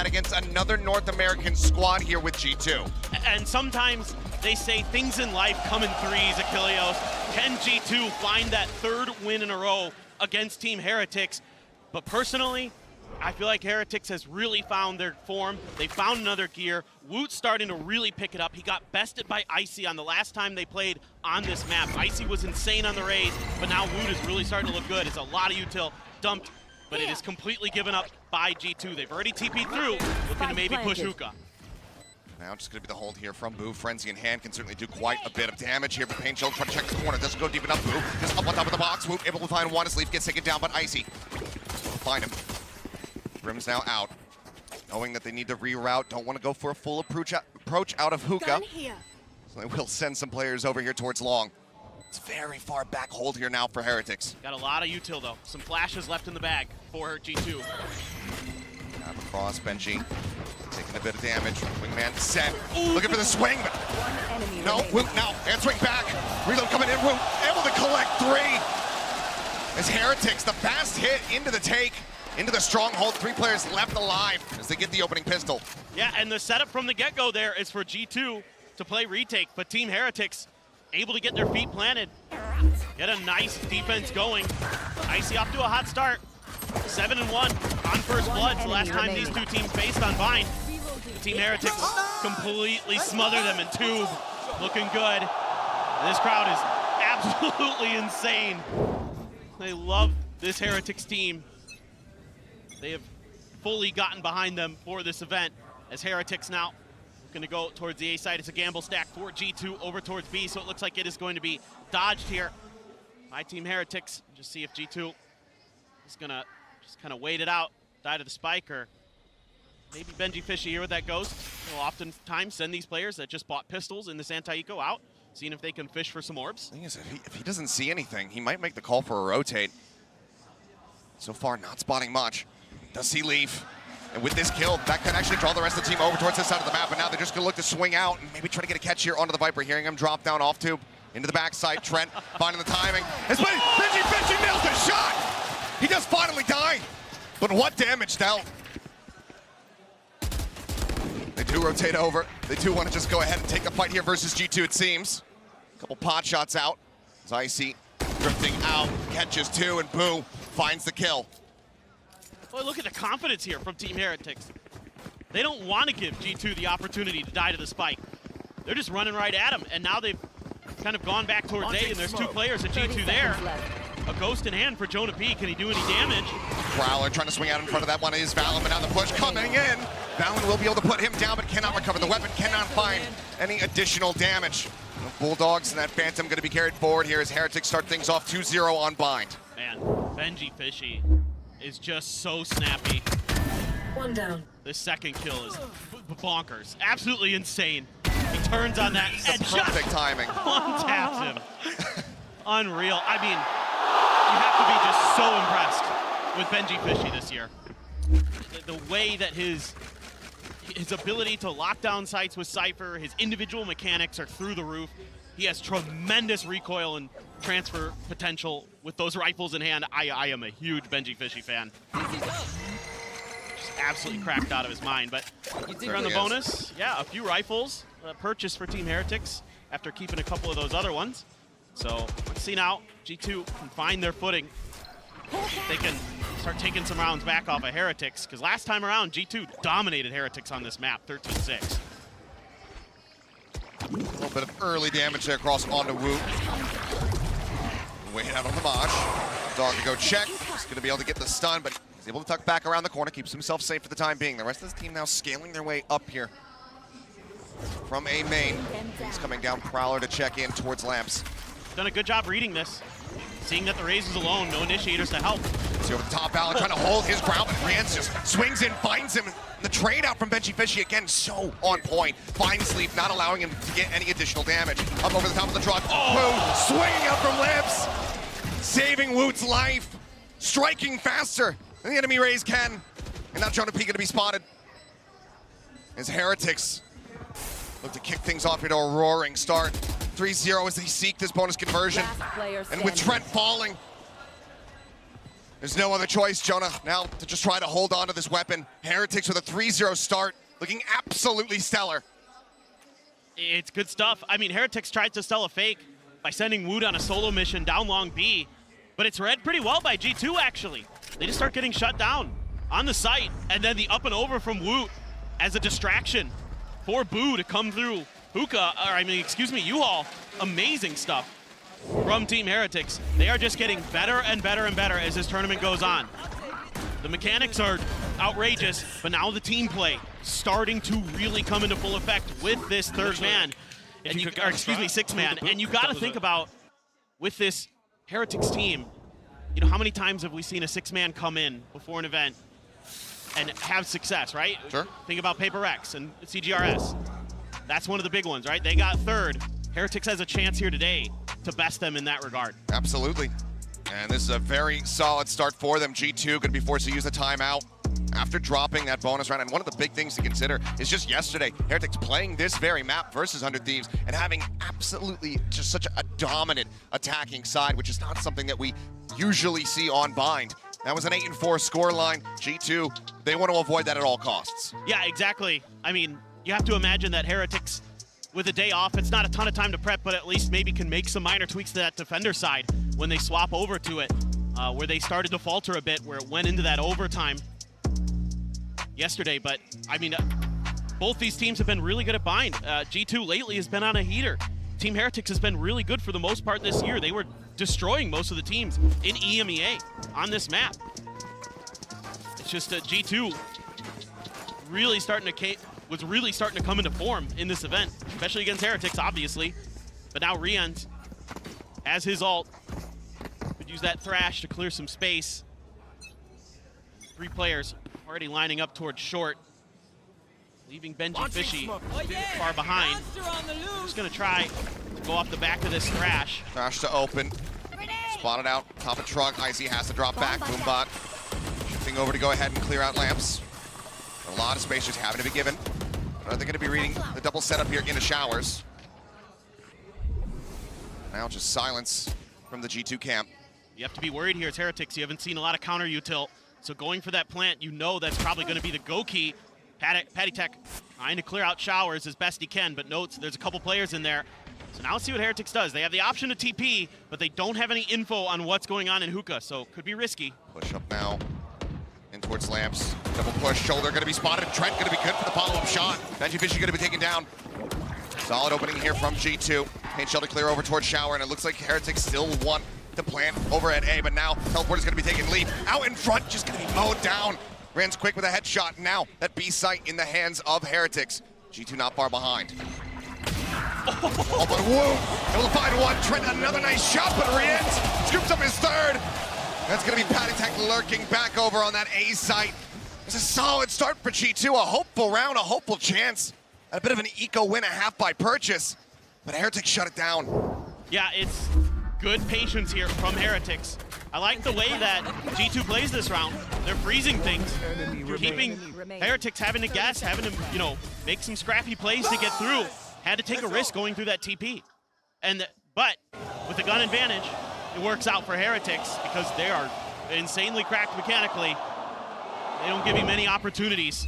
that against another North American squad here with G2. And sometimes they say things in life come in threes, Achilleos. Can G2 find that third win in a row against Team Heretics? But personally, I feel like Heretics has really found their form. They found another gear. Woot's starting to really pick it up. He got bested by Icy on the last time they played on this map. Icy was insane on the Raze, but now Woot is really starting to look good. It's a lot of util dumped, but it is completely given up by G2. They've already TP'd through, looking to maybe push Hookah. Now just going to be the hold here from Boo. Frenzy in hand can certainly do quite a bit of damage here, but Pain Chill trying to check the corner. Doesn't go deep enough. Boo just up on top of the box. Woot able to find one. His leaf gets taken down, but Icy will find him. Brim's now out, knowing that they need to reroute. Don't want to go for a full approach out of Hookah. So they will send some players over here towards Long. It's very far back hold here now for Heretics. Got a lot of util though. Some flashes left in the bag for G2. Now across, Benji taking a bit of damage. Wingman set. Looking for the swing, but no. Woot now answering back. Reload coming in. Woot able to collect 3. As Heretics, the fast hit into the take. Into the stronghold, 3 players left alive as they get the opening pistol. Yeah, and the setup from the get-go there is for G2 to play retake, but Team Heretics able to get their feet planted. Get a nice defense going. Icy off to a hot start. 7-1 on first blood. The last time these two teams faced on Vine. Team Heretics completely smother them in tube. Looking good. This crowd is absolutely insane. They love this Heretics team. They have fully gotten behind them for this event as Heretics now going to go towards the A side. It's a gamble stack for G2 over towards B, so it looks like it is going to be dodged here by Team Heretics. Just see if G2 is going to just kind of wait it out, die to the spike, or maybe Benji Fishy here with that ghost. Will oftentimes send these players that just bought pistols in this anti-eco out, seeing if they can fish for some orbs. The thing is, if he doesn't see anything, he might make the call for a rotate. So far, not spotting much. Does see Leaf, and with this kill, that could actually draw the rest of the team over towards this side of the map, but now they're just gonna look to swing out and maybe try to get a catch here onto the Viper, hearing him drop down off tube, into the backside. Trent finding the timing. Benji nails the shot! He does finally die, but what damage dealt? They do rotate over. They do want to just go ahead and take the fight here versus G2, it seems. A couple pot shots out. As Icy drifting out, catches 2, and Boo finds the kill. Well, look at the confidence here from Team Heretics. They don't want to give G2 the opportunity to die to the spike. They're just running right at him, and now they've kind of gone back towards A, and there's 2 players at G2 there. A ghost in hand for Jonah P. Can he do any damage? Prowler trying to swing out in front of that one is Valen, but now the push coming in. Valen will be able to put him down, but cannot recover. The weapon cannot find any additional damage. The Bulldogs and that Phantom going to be carried forward here as Heretics start things off 2-0 on Bind. Man, Benji Fishy is just so snappy. 1 down. This second kill is bonkers. Absolutely insane. He turns on that and perfect timing. One taps him. Unreal. I mean, you have to be just so impressed with Benji Fishy this year. The way that his ability to lock down sites with Cypher, his individual mechanics are through the roof. He has tremendous recoil and transfer potential with those rifles in hand. I am a huge Benji Fishy fan. Just absolutely cracked out of his mind. But here on the bonus, yeah, a few rifles purchased for Team Heretics after keeping a couple of those other ones. So let's see now, G2 can find their footing. They can start taking some rounds back off of Heretics, because last time around, G2 dominated Heretics on this map, 13-6. A little bit of early damage there across onto Woot. Wait out on the Mosh. Dog to go check. He's going to be able to get the stun, but he's able to tuck back around the corner, keeps himself safe for the time being. The rest of the team now scaling their way up here from A main. He's coming down Prowler to check in towards Lamps. Done a good job reading this. Seeing that the Raze is alone, no initiators to help. See over the top, Allen trying to hold his ground, but Rance just swings in, finds him. The trade out from Benji Fishy, again, so on point. Finds Leaf, not allowing him to get any additional damage. Up over the top of the truck. Woot swinging out from Lips. Saving Woot's life. Striking faster than the enemy Raze can. And now Jonah P going to be spotted. As Heretics look to kick things off here to a roaring start. 3-0 as they seek this bonus conversion. And with Trent falling, There's no other choice, Jonah, now to just try to hold on to this weapon. Heretics with a 3-0 start, looking absolutely stellar. It's good stuff. I mean, Heretics tried to sell a fake by sending Wood on a solo mission down long B, but it's read pretty well by G2, actually. They just start getting shut down on the site, and then the up and over from Woot as a distraction for Boo to come through U-Haul. Amazing stuff from Team Heretics. They are just getting better and better and better as this tournament goes on. The mechanics are outrageous, but now the team play starting to really come into full effect with this third man, sixth man. And you got to think about, with this Heretics team, you know, how many times have we seen a 6-man come in before an event and have success, right? Sure. Think about Paper Rex and CGRS. That's one of the big ones, right? They got third. Heretics has a chance here today to best them in that regard. Absolutely. And this is a very solid start for them. G2 going to be forced to use the timeout after dropping that bonus round. And one of the big things to consider is just yesterday, Heretics playing this very map versus 100 Thieves and having absolutely just such a dominant attacking side, which is not something that we usually see on Bind. That was an 8-4 scoreline. G2, they want to avoid that at all costs. Yeah, exactly. I mean, you have to imagine that Heretics, with a day off, it's not a ton of time to prep, but at least maybe can make some minor tweaks to that defender side when they swap over to it, where they started to falter a bit, where it went into that overtime yesterday. But, I mean, both these teams have been really good at Bind. G2 lately has been on a heater. Team Heretics has been really good for the most part this year. They were destroying most of the teams in EMEA on this map. It's just that G2 really was really starting to come into form in this event, especially against Heretics, obviously. But now Rian has his ult. Could use that Thrash to clear some space. 3 players already lining up towards short, leaving Benji Fishy far behind. Just gonna try to go off the back of this Thrash. Thrash to open. Spotted out, top of truck. Icy has to drop back. Boombot shifting over to go ahead and clear out lamps. A lot of space just having to be given. They're going to be reading the double setup here into showers. Now just silence from the G2 camp. You have to be worried here as Heretics. You haven't seen a lot of counter util. So going for that plant, you know that's probably going to be the go key. Patty Tech trying to clear out showers as best he can, but notes there's a couple players in there. So now let's see what Heretics does. They have the option to TP, but they don't have any info on what's going on in Hookah, so could be risky. Push up now. In towards lamps. Double push, shoulder going to be spotted. Trent going to be good for the follow-up shot. Benji Fishy going to be taken down. Solid opening here from G2. Paint shell to clear over towards shower, and it looks like Heretics still want to plant over at A, but now teleport is going to be taking lead. Out in front, just going to be mowed down. Rans quick with a headshot. Now that B site in the hands of Heretics. G2 not far behind. Oh, but whoa! Able to find one. Trent another nice shot, but Rian scoops up his third. That's going to be Patty Tech lurking back over on that A site. It's a solid start for G2, a hopeful round, a hopeful chance. And a bit of an eco win, a half by purchase. But Heretics shut it down. Yeah, it's good patience here from Heretics. I like the way that G2 plays this round. They're freezing things, keeping Heretics having to guess, having to, you know, make some scrappy plays to get through. Had to take a risk going through that TP. But with the gun advantage, it works out for Heretics because they are insanely cracked mechanically. They don't give you many opportunities.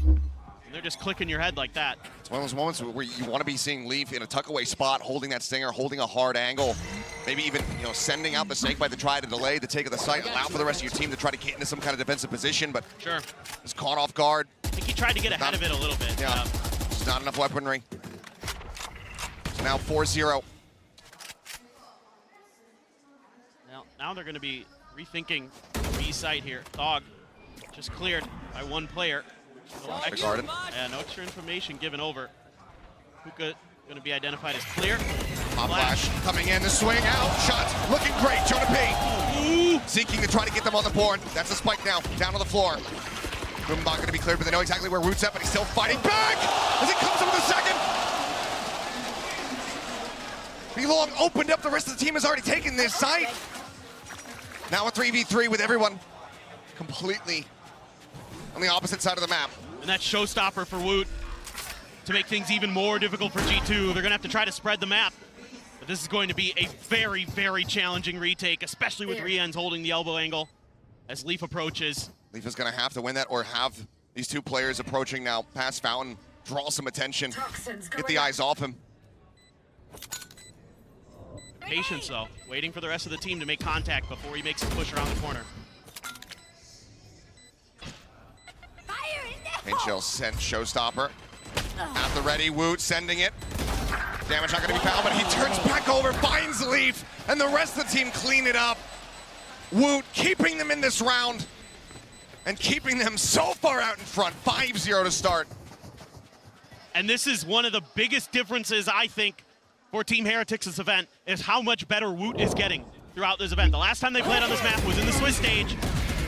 They're just clicking your head like that. It's one of those moments where you want to be seeing Leaf in a tuck-away spot, holding that stinger, holding a hard angle, maybe even, you know, sending out the snake by to try to delay the take of the site, allow for the rest of your team to try to get into some kind of defensive position, but sure, it's caught off guard. I think he tried to get ahead of it a little bit. Yeah, just not enough weaponry. So now 4-0. Now they're going to be rethinking the B site here. Dog just cleared by one player. No extra information given over. Hookah going to be identified as clear. Pop flash coming in, the swing out, shots looking great. Jonah P seeking to try to get them on the board. That's a spike now, down on the floor. Boombot going to be cleared, but they know exactly where Root's at, but he's still fighting back as he comes up with a second. Belong opened up, the rest of the team has already taken this site. Now a 3v3 with everyone completely on the opposite side of the map. And that's showstopper for Woot to make things even more difficult for G2. They're going to have to try to spread the map. But this is going to be a very, very challenging retake, especially with Rian's holding the elbow angle. as Leaf approaes. Leaf is going to have to win that or have these two players approaching now past Fountain, draw some attention, get the eyes off him. Patience though, waiting for the rest of the team to make contact before he makes a push around the corner. Paint Chill sent Showstopper. At the ready, Woot sending it. Damage not going to be found, but he turns back over, finds Leaf, and the rest of the team clean it up. Woot keeping them in this round and keeping them so far out in front, 5-0 to start. And this is one of the biggest differences, I think, for Team Heretics this event, is how much better Woot is getting throughout this event. The last time they played on this map was in the Swiss stage.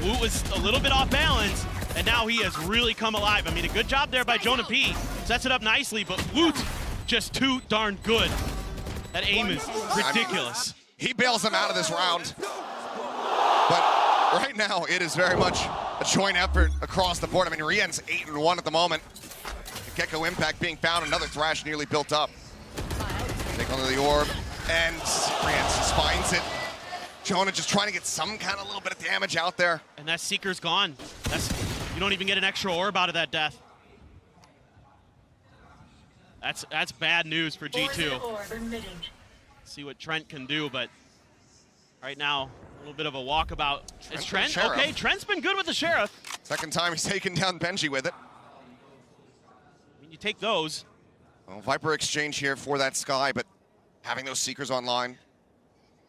Woot was a little bit off balance, and now he has really come alive. I mean, a good job there by Jonah P. Sets it up nicely, but Woot just too darn good. That aim is ridiculous. He bails them out of this round. But right now, it is very much a joint effort across the board. I mean, Rien's 8-1 at the moment. Gecko impact being found, another Thrash nearly built up. Take onto the orb, and Rien just finds it. Jonah just trying to get some kind of little bit of damage out there. And that Seeker's gone. You don't even get an extra orb out of that death. That's bad news for G2. See what Trent can do, but right now, a little bit of a walkabout. Is Trent? Okay, Trent's been good with the Sheriff. Second time he's taken down Benji with it. I mean, you take those. Well, Viper exchange here for that Sky, but having those Seekers online,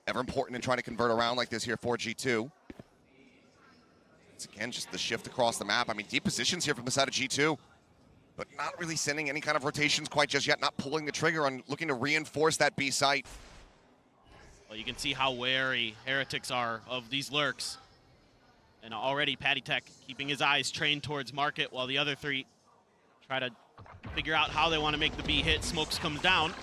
ever important in trying to convert around like this here for G2. It's again just the shift across the map. I mean, deep positions here from the side of G2, but not really sending any kind of rotations quite just yet, not pulling the trigger on looking to reinforce that B site. Well, you can see how wary Heretics are of these lurks. And already Patty Tech keeping his eyes trained towards Market while the other three try to figure out how they want to make the B hit. Smokes comes down.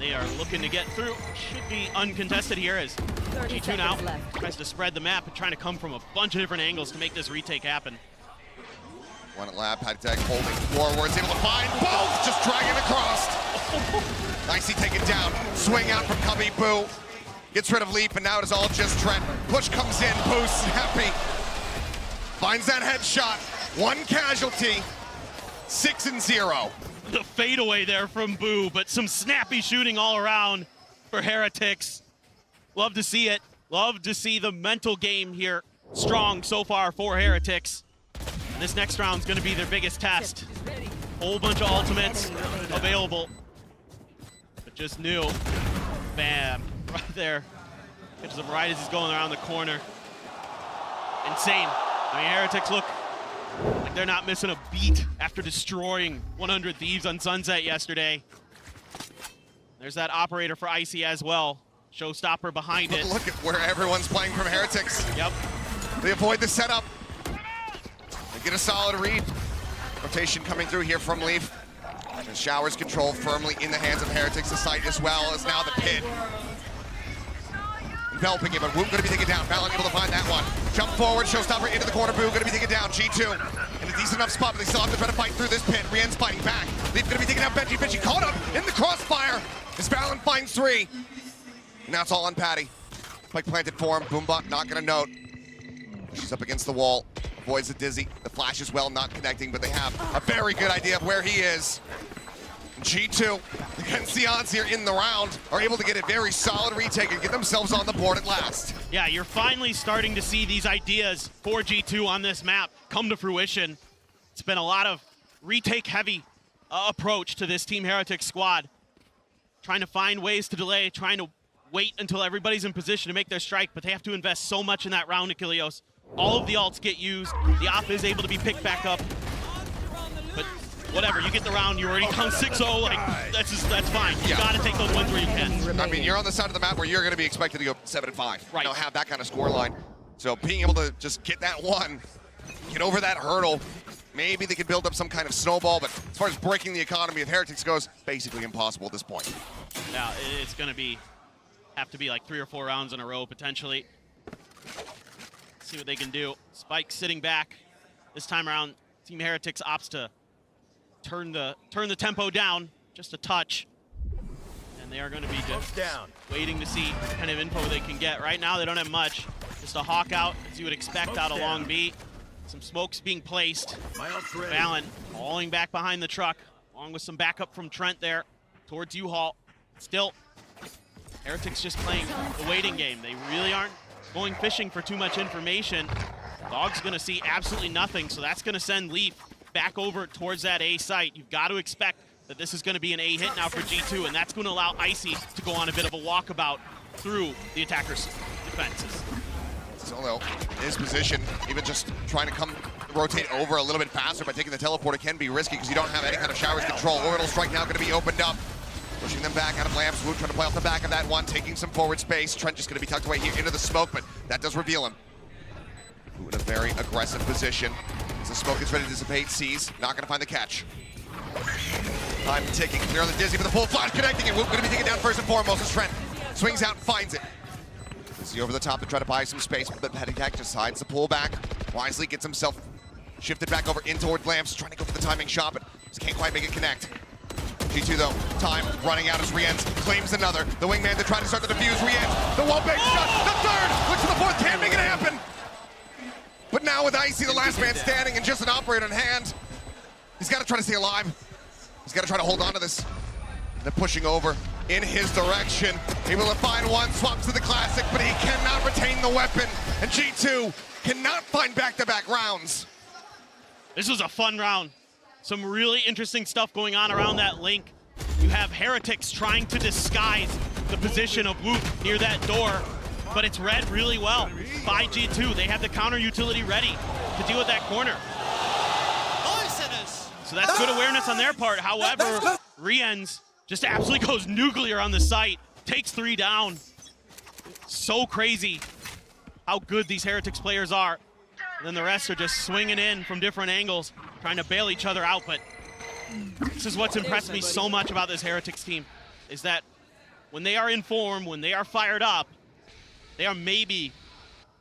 They are looking to get through. Should be uncontested here as G2 now tries to spread the map and trying to come from a bunch of different angles to make this retake happen. One at lab, Patty Tech holding forwards, able to find both, just dragging across. Nicely taken down, swing out from Cubby, Boo. Gets rid of Leap, and now it is all just Trent. Push comes in, Boo snappy. Finds that headshot, one casualty, 6-0. The fadeaway there from Boo, but some snappy shooting all around for Heretics. Love to see it. Love to see the mental game here strong so far for Heretics. And this next round's gonna be their biggest test. Whole bunch of ultimates available. But just knew, bam, right there. Catches him right as he's going around the corner. Insane. I mean, Heretics look like they're not missing a beat after destroying 100 Thieves on Sunset yesterday. There's that operator for Icy as well. Showstopper behind it. Look at where everyone's playing from Heretics. Yep. They avoid the setup. They get a solid read. Rotation coming through here from Leaf. And Showers control firmly in the hands of Heretics. The site as well as now the pit. Enveloping it, but Woot gonna be taken down. Fallon able to find that one. Jump forward, Showstopper into the corner. Boo gonna be taken down. G2 in a decent enough spot, but they still have to try to fight through this pit. Rien's fighting back. Leaf gonna be taking down Benji. Benji caught up in the crossfire as Fallon finds 3. And now it's all on Patty. Spike planted for him. Boombot not gonna note. She's up against the wall. Avoids the dizzy. The flash as well, not connecting, but they have a very good idea of where he is. G2, against the odds here in the round, are able to get a very solid retake and get themselves on the board at last. Yeah, you're finally starting to see these ideas for G2 on this map come to fruition. It's been a lot of retake-heavy approach to this Team Heretics squad. Trying to find ways to delay, trying to wait until everybody's in position to make their strike, but they have to invest so much in that round, Achilleos. All of the ults get used. The op is able to be picked back up. But whatever, you get the round, you're already down 6-0, like, that's fine. You gotta take those wins where you can. I mean, you're on the side of the map where you're gonna be expected to go 7-5. Right. You know, have that kind of score line. So being able to just get that one, get over that hurdle, maybe they could build up some kind of snowball, but as far as breaking the economy of Heretics goes, basically impossible at this point. Yeah, it's gonna have to be like 3 or 4 rounds in a row, potentially. See what they can do. Spike sitting back. This time around, Team Heretics opts to turn the tempo down just a touch. And they are going to be just waiting to see what kind of info they can get. Right now, they don't have much. Just a hawk out, as you would expect out of Long Beat. Some smokes being placed. Valen falling back behind the truck, along with some backup from Trent there towards U-Haul. Still, Heretics just playing the waiting game. They really aren't going fishing for too much information. Dog's gonna see absolutely nothing, so that's gonna send Leaf back over towards that A site. You've got to expect that this is gonna be an A hit now for G2, and that's gonna allow Icy to go on a bit of a walkabout through the attacker's defenses. Solo in his position, even just trying to rotate over a little bit faster by taking the teleporter can be risky because you don't have any kind of showers control. Orbital strike now going to be opened up. Pushing them back out of lamps. Wu trying to play off the back of that one, taking some forward space. Trent just going to be tucked away here into the smoke, but that does reveal him. Wu in a very aggressive position. As the smoke is ready to dissipate, sees, not going to find the catch. Time ticking, clear on the Dizzy for the full flash, connecting it. Wu going to be taken down first and foremost as Trent swings out and finds it. Dizzy over the top to try to buy some space, but the head attack decides to pull back. Wisely gets himself shifted back over in toward lamps, trying to go for the timing shot, but just can't quite make it connect. G2 though, time running out as Rienz claims another. The wingman to try to start the defuse. Rienz, the wall-bait shot, the third, looks for the fourth, can't make it happen. But now with Icy, the last man standing, and just an operator in hand, he's got to try to stay alive. He's got to try to hold on to this. They're pushing over in his direction. Able to find one, swaps to the classic, but he cannot retain the weapon. And G2 cannot find back-to-back rounds. This was a fun round. Some really interesting stuff going on around that link. You have Heretics trying to disguise the position of Woot near that door, but it's read really well by G2. They have the counter utility ready to deal with that corner. So that's good awareness on their part. However, Rienz just absolutely goes nuclear on the site, takes 3 down. So crazy how good these Heretics players are. And then the rest are just swinging in from different angles, trying to bail each other out. But this is what's impressed me so much about this Heretics team, is that when they are in form, when they are fired up, they are maybe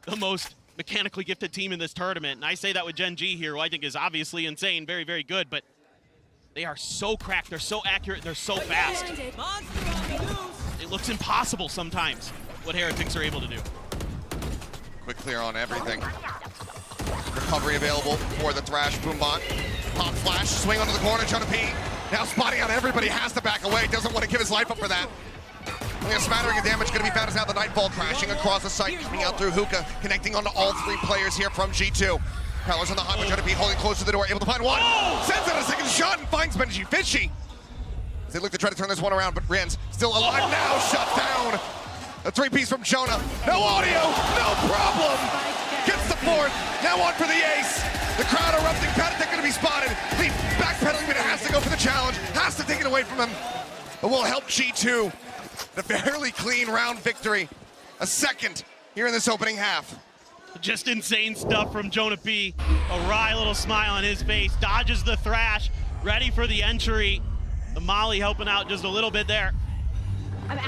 the most mechanically gifted team in this tournament. And I say that with Gen G here, who I think is obviously insane, very, very good, but they are so cracked, they're so accurate, they're so fast. It looks impossible sometimes what Heretics are able to do. Quick clear on everything. Recovery available for the Thrash Boombot. Pop flash, swing onto the corner, Jonah P. Now spotting out everybody, has to back away, doesn't want to give his life up for that. Only a smattering of damage going to be found as now the Nightfall crashing across the site, coming out through Hookah, connecting onto all 3 players here from G2. Prowler's on the hot, Jonah P holding close to the door, able to find one. Sends out a second shot and finds Benji Fishy. As they look to try to turn this one around, but Rienz still alive now, shut down. A 3-piece from Jonah. No audio, no problem. Gets the 4th, now on for the ace. The crowd erupting, Patatek going to be spotted. Leaf backpedaling, but it has to go for the challenge. Has to take it away from him. But will help G2. A fairly clean round victory. A second here in this opening half. Just insane stuff from Jonah P. A wry little smile on his face. Dodges the Thrash, ready for the entry. The Molly helping out just a little bit there.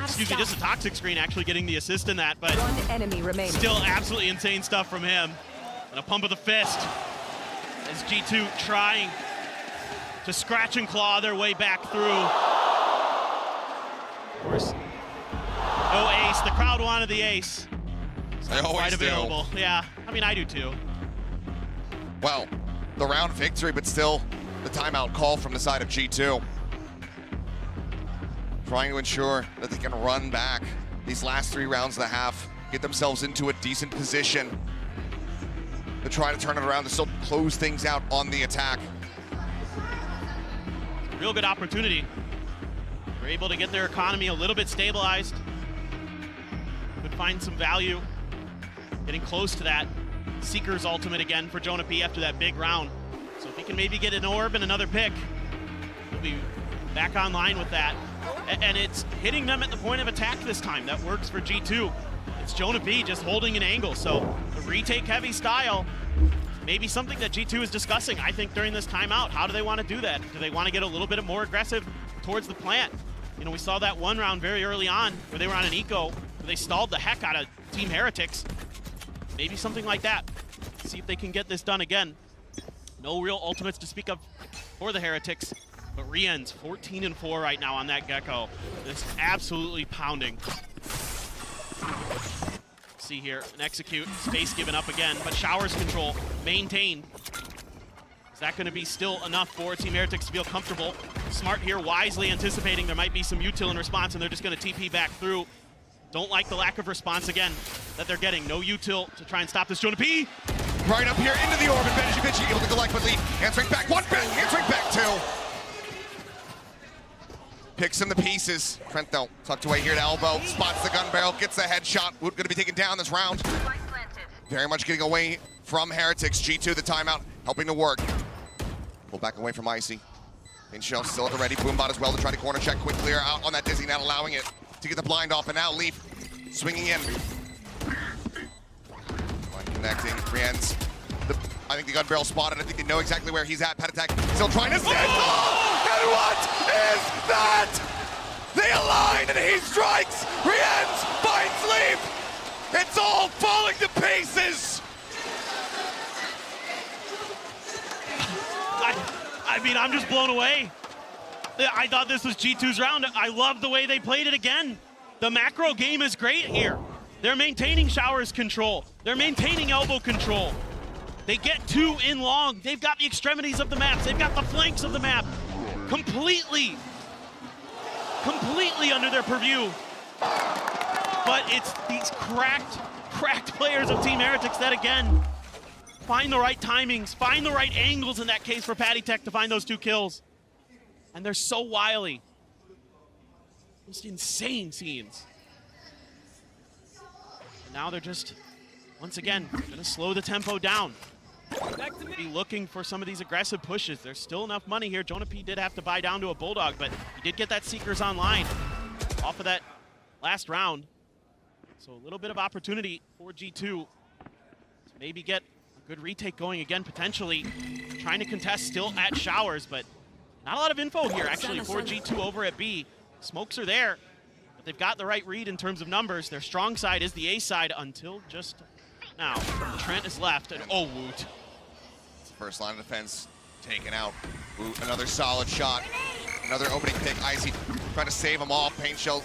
Excuse me, just a toxic screen actually getting the assist in that, but one enemy remaining. Still absolutely insane stuff from him. And a pump of the fist as G2 trying to scratch and claw their way back through. Of course, no ace. The crowd wanted the ace. They always quite available. Do. Yeah, I mean, I do too. Well, the round victory, but still the timeout call from the side of G2. Trying to ensure that they can run back these last 3 rounds of the half, get themselves into a decent position to try to turn it around, to still close things out on the attack. Real good opportunity. They're able to get their economy a little bit stabilized. Could find some value. Getting close to that Seeker's ultimate again for Jonah P after that big round. So if he can maybe get an orb and another pick, he'll be back online with that. And it's hitting them at the point of attack this time. That works for G2. It's Jonah P just holding an angle. So the retake heavy style, maybe something that G2 is discussing, I think, during this timeout. How do they want to do that? Do they want to get a little bit more aggressive towards the plant? You know, we saw that one round very early on where they were on an eco, where they stalled the heck out of Team Heretics. Maybe something like that. See if they can get this done again. No real ultimates to speak of for the Heretics, but Rienz 14-4 right now on that Gecko. Just absolutely pounding. see here, and execute. Space given up again, but Showers control maintained. Is that going to be still enough for Team Heretics to feel comfortable? Smart here, wisely anticipating there might be some util in response, and they're just going to TP back through. Don't like the lack of response again that they're getting. No util to try and stop this. Jonah P. Right up here into the orbit. Benji able to collect, but Lee answering back. One back, answering back two. Picks in the pieces. Trent though, tucked away here to elbow. Spots the gun barrel, gets the headshot. Wood gonna be taken down this round. Very much getting away from Heretics. G2 the timeout, helping to work. Pull back away from Icy. Pinchel still at the ready. Boombot as well to try to corner check. Quick clear out on that Dizzy, not allowing it to get the blind off. And now Leaf swinging in. Connecting, Rienz. I think the gun barrel spotted. I think they know exactly where he's at. Pet attack still trying to stand. Oh! And what is that? They align and he strikes. Rienz finds Leaf. It's all falling to pieces. I mean, I'm just blown away. I thought this was G2's round. I love the way they played it again. The macro game is great here. They're maintaining Showers control. They're maintaining elbow control. They get two in long. They've got the extremities of the maps. They've got the flanks of the map. Completely under their purview. But it's these cracked players of Team Heretics that, again, find the right timings, find the right angles in that case for Patty Tech to find those two kills. And they're so wily. Just insane scenes. Now they're just, once again, gonna slow the tempo down. Be looking for some of these aggressive pushes. There's still enough money here. Jonah P did have to buy down to a Bulldog, but he did get that Seekers online off of that last round. So a little bit of opportunity for G2 to maybe get a good retake going again, potentially. Trying to contest still at Showers, but not a lot of info here actually for G2 over at B. Smokes are there. They've got the right read in terms of numbers. Their strong side is the A side until just now. Trent is left, and oh, Woot. First line of defense taken out. Woot, another solid shot. Another opening pick. Icy trying to save him off. Paint shell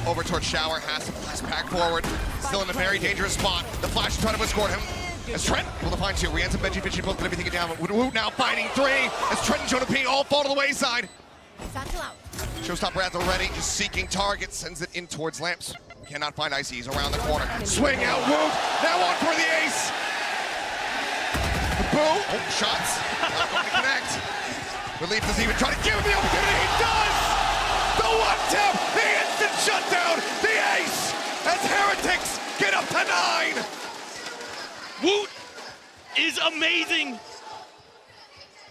over towards Shower. Has to pass back forward. Still in a very dangerous spot. The flash trying to escort him. As Trent able to find two. Rienz and Benji both going to be taken down. But Woot now finding three. As Trent and Jonah P all fall to the wayside. Showstopper at the ready, just seeking targets, sends it in towards Lamps. Cannot find Icy, he's around the corner. Swing out, Woot, now on for the ace. Boom, oh, shots, not going to connect. Relief doesn't even try to give him the opportunity, he does! The one tap, the instant shutdown, the ace, as Heretics get up to 9. Woot is amazing.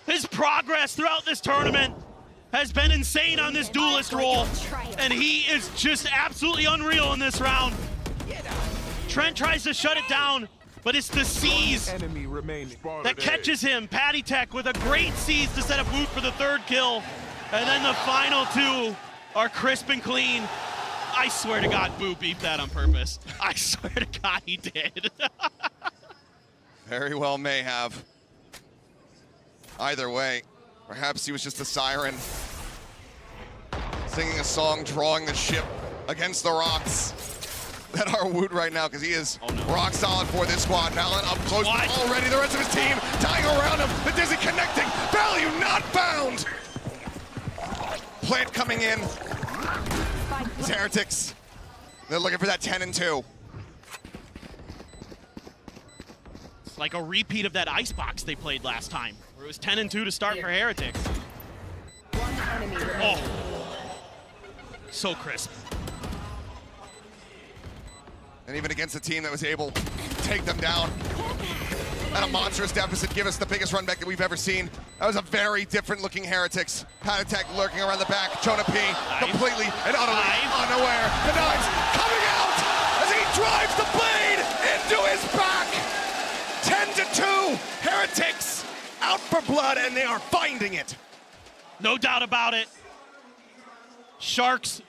His progress throughout this tournament has been insane on this duelist role, and he is just absolutely unreal in this round. Trent tries to shut it down, but it's the C's that catches him. Patty Tech with a great C's to set up Woot for the third kill, and then the final two are crisp and clean. I swear to God, Boo beeped that on purpose. I swear to God he did. Very well may have. Either way. Perhaps he was just a siren, singing a song, drawing the ship against the rocks that are Woot right now, because he is rock solid for this squad. Valen up close already, the rest of his team dying around him. The Dizzy connecting, value not found. Plant coming in. It's Heretics. They're looking for that 10-2. It's like a repeat of that icebox they played last time. It was 10-2 to start for Heretics. Oh, so crisp. And even against a team that was able to take them down at a monstrous deficit, give us the biggest run back that we've ever seen. That was a very different looking Heretics. Pat attack lurking around the back. Jonah P completely and utterly unaware. The knives coming out as he drives the blade into his back. 10-2, Heretics out for blood, and they are finding it. No doubt about it. Sharks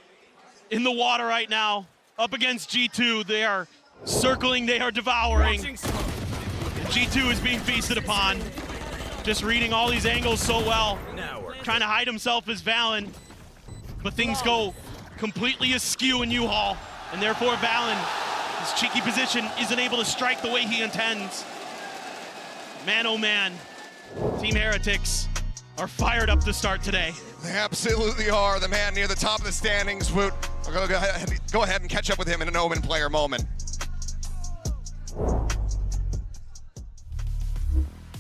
in the water right now, up against G2. They are circling, they are devouring. G2 is being feasted upon. Just reading all these angles so well. Trying to hide himself as Valen. But things go completely askew in U-Haul. And therefore Valen This cheeky position isn't able to strike the way he intends. Man, oh man, Team Heretics are fired up to start today. They absolutely are. The man near the top of the standings, Woot. We're going to go ahead and catch up with him in an Omen player moment.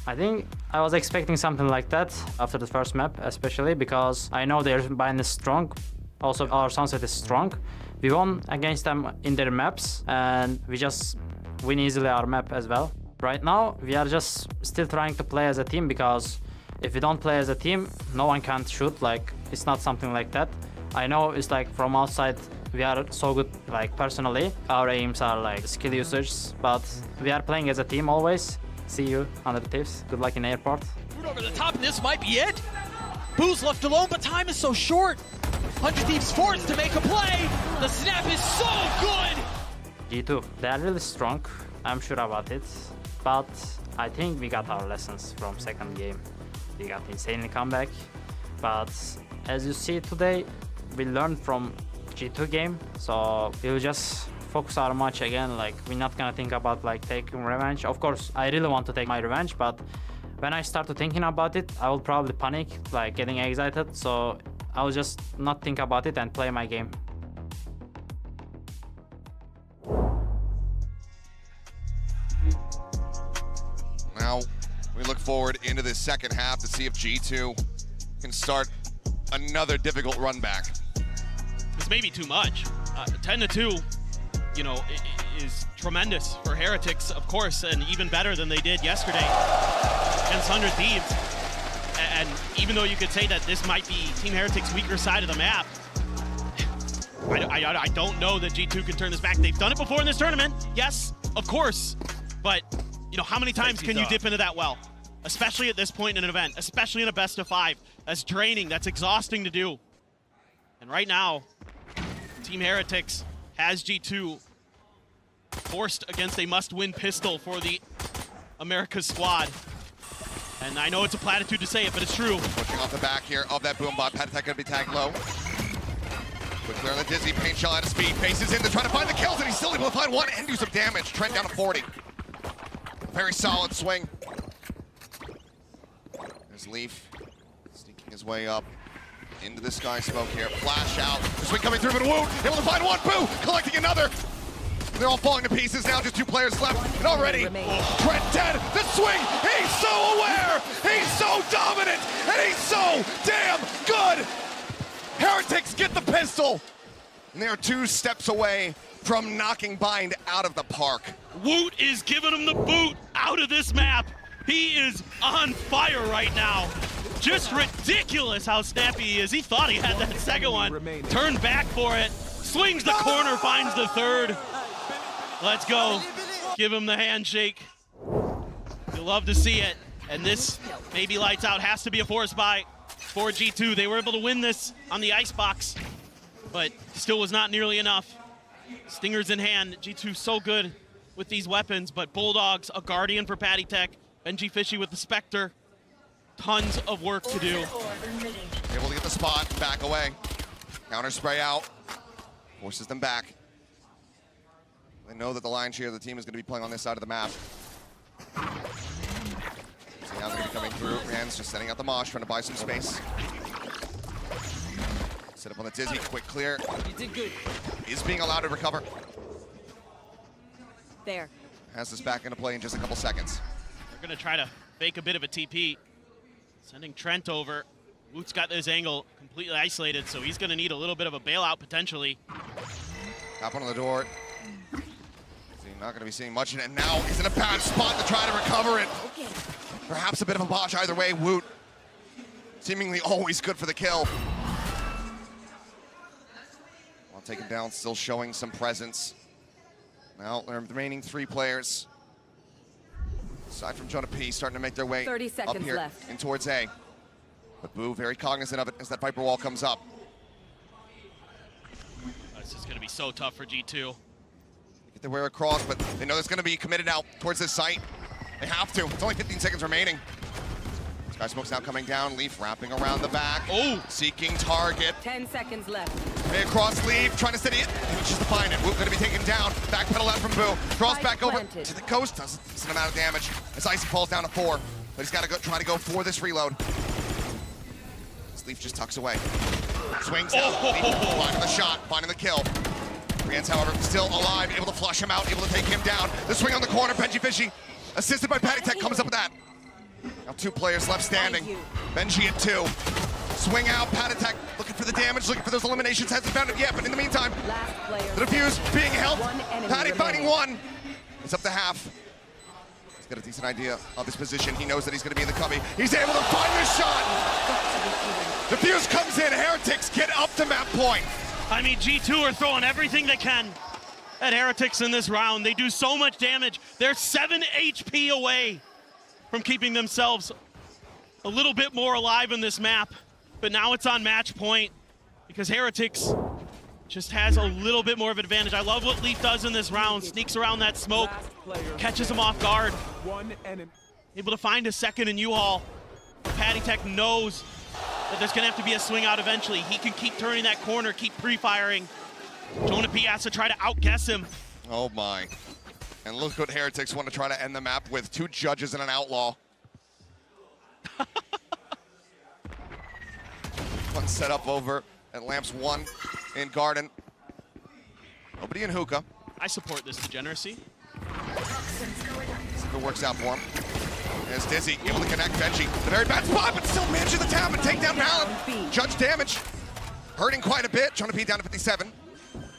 I think I was expecting something like that after the first map, especially because I know their bind is strong. Also, our Sunset is strong. We won against them in their maps, and we just win easily our map as well. Right now, we are just still trying to play as a team, because if we don't play as a team, no one can shoot. Like, it's not something like that. I know it's like from outside, we are so good, like personally. Our aims are like skill usage, but we are playing as a team always. See you under the tips. Good luck in airport. Over the top, and this might be it. Boo's left alone, but time is so short. 100 Thieves forced to make a play. The snap is so good. G2, they are really strong. I'm sure about it. But I think we got our lessons from second game. We got insanely comeback. But as you see today, we learned from G2 game. So we'll just focus our match again. Like, we're not gonna think about like taking revenge. Of course, I really want to take my revenge, but when I start to thinking about it, I will probably panic, like getting excited. So I'll just not think about it and play my game. Now, we look forward into this second half to see if G2 can start another difficult run back. This may be too much. 10-2, you know, is tremendous for Heretics, of course, and even better than they did yesterday against 100 Thieves. And even though you could say that this might be Team Heretics' weaker side of the map, I don't know that G2 can turn this back. They've done it before in this tournament, yes, of course, but you know, how many times can you dip into that well? Especially at this point in an event, especially in a best of 5. That's draining, that's exhausting to do. And right now, Team Heretics has G2 forced against a must-win pistol for the America's squad. And I know it's a platitude to say it, but it's true. Pushing off the back here of that boom bot. Patatech gonna be tagged low. Quick clear on the Dizzy, paint shell out of speed, faces in to try to find the kills, and he's still able to find one and do some damage. Trent down to 40. Very solid swing. There's Leaf, sneaking his way up into the sky smoke here. Flash out, the swing coming through, but Woot able to find one, Boo, collecting another. They're all falling to pieces now, just 2 players left, and already Trent dead. The swing, he's so aware, he's so dominant, and he's so damn good. Heretics get the pistol, and they are 2 steps away from knocking Bind out of the park. Woot is giving him the boot out of this map. He is on fire right now. Just ridiculous how snappy he is. He thought he had that second one. Turned back for it. Swings the corner, finds the third. Let's go. Give him the handshake. You'll love to see it. And this maybe lights out. Has to be a force buy for G2. They were able to win this on the icebox, but still was not nearly enough. Stingers in hand. G2 so good with these weapons, but Bulldogs, a Guardian for Patatech, Benji Fishy with the Spectre. Tons of work to do. Able to get the spot, back away. Counter spray out, forces them back. They know that the lion's share of the team is going to be playing on this side of the map. See how they're going to be coming through. Rand's just setting out the mosh, trying to buy some space. Set up on the Dizzy, quick clear. You did good. Is being allowed to recover. There. Has this back into play in just a couple seconds. They're going to try to fake a bit of a TP. Sending Trent over. Woot's got this angle completely isolated, so he's going to need a little bit of a bailout potentially. Tap on the door. Not going to be seeing much in it. Now he's in a bad spot to try to recover it. Perhaps a bit of a botch either way. Woot seemingly always good for the kill. While taken down, still showing some presence. Now the remaining 3 players, aside from Jonah P, starting to make their way 30 up seconds here left. in towards A. But Boo very cognizant of it as that Viper wall comes up. This is going to be so tough for G2. Get their way across, but they know there's going to be committed out towards this site. They have to. It's only 15 seconds remaining. Sky Smoke's now coming down. Leaf wrapping around the back. Oh! Seeking target. 10 seconds left. Way across Leaf, trying to steady it. He was just to find it. Woo gonna be taken down. Backpedal out from Boo. Draws back over to the Ghost. Does a decent amount of damage as Icy falls down to 4. But he's got to try to go for this reload. This Leaf just tucks away. Swings out. Leaf finding the shot, finding the kill. Rian's, however, still alive, able to flush him out, able to take him down. The swing on the corner, Benji Fishy, assisted by Patty Tech, comes up with that. Now 2 players left standing. Benji at 2. Swing out, Patty Tech looking for the damage, looking for those eliminations. Hasn't found it yet, but in the meantime, the defuse being held. Patty finding 1. It's up to half. He's got a decent idea of his position. He knows that he's going to be in the cubby. He's able to find the shot. Defuse comes in. Heretics get up to map point. I mean, G2 are throwing everything they can at Heretics in this round. They do so much damage. They're 7 HP away from keeping themselves a little bit more alive in this map. But now it's on match point because Heretics just has a little bit more of an advantage. I love what Leaf does in this round. Sneaks around that smoke, catches him off guard. Able to find a second in U-Haul. Patty Tech knows that there's gonna have to be a swing out eventually. He can keep turning that corner, keep pre-firing. Jonah P has to try to outguess him. Oh my. And look what Heretics want to try to end the map with. 2 judges and an outlaw. One set up over at Lamps 1 in Garden. Nobody in Hookah. I support this degeneracy. See if it works out for him. There's Dizzy, able to connect Benji. The very bad spot, but still managing the tap and take down Malin. Judge damage. Hurting quite a bit. Jonah P down to 57.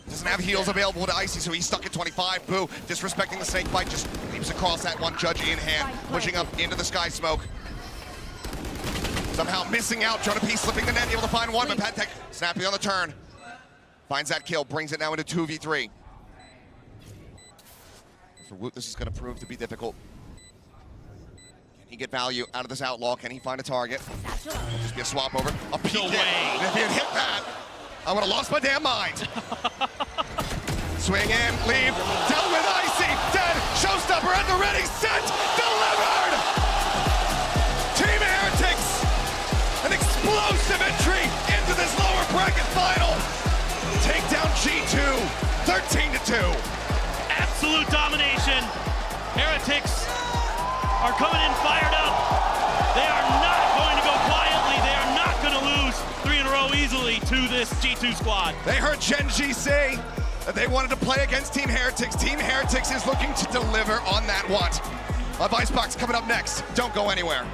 Doesn't have heals available to Icy, so he's stuck at 25. Boo, disrespecting the snake bite, just leaps across that one Judge in hand, pushing up into the Sky Smoke. Somehow missing out. Jonah P slipping the net, able to find 1, but Pat Tech snapping on the turn. Finds that kill, brings it now into 2v3. For Woot, this is going to prove to be difficult. Can he get value out of this outlaw? Can he find a target? It'll just be a swap over. A peek in. And if he had hit that, I would have lost my damn mind. Swing in, leave, dealt with Icy, dead, showstopper at the ready, set, delivered! Team Heretics, an explosive entry into this lower bracket final. Take down G2, 13-2. Absolute domination. Heretics are coming in fired up. They are not going to go quietly. They are not going to lose 3 in a row easily to this G2 squad. They heard Gen G say that they wanted to play against Team Heretics. Team Heretics is looking to deliver on that want. Live Icebox coming up next. Don't go anywhere.